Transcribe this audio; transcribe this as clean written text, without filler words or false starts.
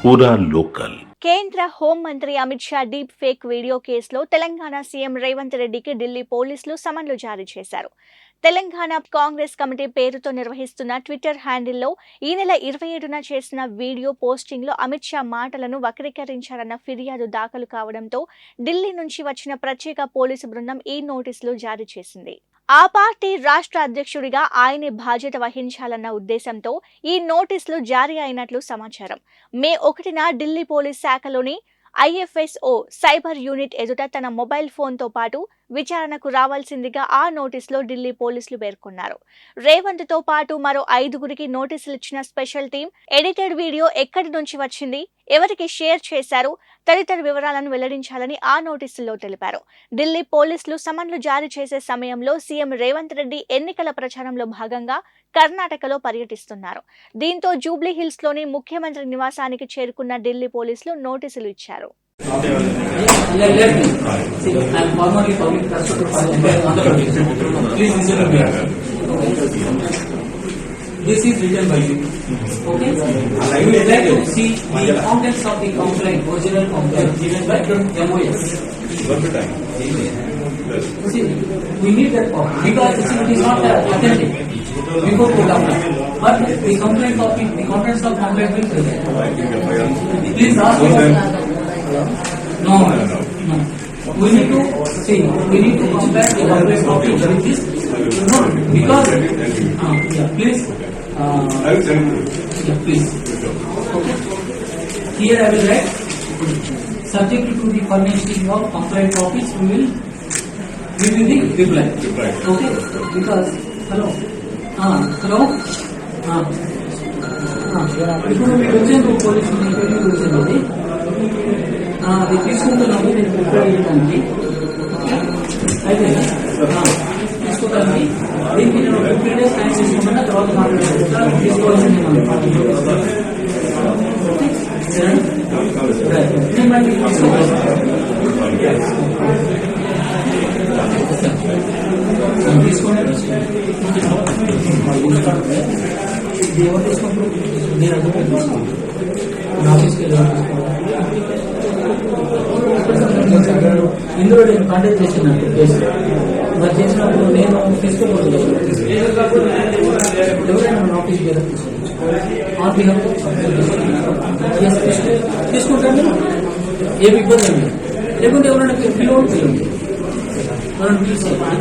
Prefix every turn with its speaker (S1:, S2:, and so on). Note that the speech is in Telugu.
S1: పూరా లోకల్.
S2: కేంద్ర హోం మంత్రి Amit Shah deep fake video కేసులో తెలంగాణ సీఎం రేవంత్ రెడ్డికి ఢిల్లీ పోలీసులు సమన్లు జారీ చేశారు. తెలంగాణ కాంగ్రెస్ కమిటీ పేరుతో నిర్వహిస్తున్న ట్విట్టర్ హ్యాండిల్లో ఈ నెల 27న చేసిన వీడియో పోస్టింగ్లో అమిత్ షా మాటలను వక్రీకరించారన్న ఫిర్యాదు దాఖలు కావడంతో ఢిల్లీ నుంచి వచ్చిన ప్రత్యేక పోలీసు బృందం ఈ నోటీసులు జారీ చేసింది. ఆ పార్టీ రాష్ట్ర అధ్యక్షుడిగా ఆయనే బాధ్యత వహించాలన్న ఉద్దేశంతో ఈ నోటీసులు జారీ అయినట్లు సమాచారం. మే 1న ఢిల్లీ పోలీస్ శాఖలోని IFSO సైబర్ యూనిట్ ఎదుట తన మొబైల్ ఫోన్తో పాటు విచారణకు రావాల్సిందిగా ఆ నోటీసులో ఢిల్లీ పోలీసులు పేర్కొన్నారు. రేవంత్తో పాటు మరో 5గురికి నోటీసులు ఇచ్చిన స్పెషల్ టీం ఎడిటెడ్ వీడియో ఎక్కడి నుంచి వచ్చింది, ఎవరికి షేర్ చేశారు తదితర వివరాలను వెల్లడించాలని ఆ నోటీసుల్లో తెలిపారు. ఢిల్లీ పోలీసులు సమన్లు జారీ చేసే సమయంలో సీఎం రేవంత్ రెడ్డి ఎన్నికల ప్రచారంలో భాగంగా కర్ణాటకలో పర్యటిస్తున్నారు. దీంతో జూబ్లీ హిల్స్ లోని ముఖ్యమంత్రి నివాసానికి చేరుకున్న ఢిల్లీ పోలీసులు నోటీసులు ఇచ్చారు.
S3: This is written by you. Okay? I would like to see the contents of the complaint, original complaint given by MOS. See, we need that copy because it is not authentic before court apply. But the complaint copy, the contents of complaint will present. Please ask me. No. We need to see. We need to compare the complaint copy with this. No, because please. Please. Okay. Here I will write. Subject to the furnishing of complaint copies, we will give you the reply. Okay. Because hello. ఇప్పుడు మీకు వచ్చేందుకు పోలీసు ఇంటర్వ్యూ వచ్చింది. అది తీసుకుంటున్నాము నేను ప్రిపేర్ చేయడానికి. అయితే తీసుకోవడానికి దీనికి నేను 50 days టైం తీసుకుంటున్నా, తర్వాత మాట్లాడుకుంటా తీసుకోవాల్సింది తీసుకోండి. ఎవరు తీసుకుంటారు? నేను ఆఫీస్కి ఇందులో నేను కాంటాక్ట్ చేసినట్టు కేసు మరి చేసినప్పుడు నేను తీసుకోకూడదు. ఎవరైనా మన ఆఫీస్కి ఆన్ బిహాఫ్ తీసుకుంటాను. ఏమి ఇబ్బంది అండి, లేకుంటే ఎవరైనా పిల్లలు పిల్లలు మనం తీసుకోవాలి.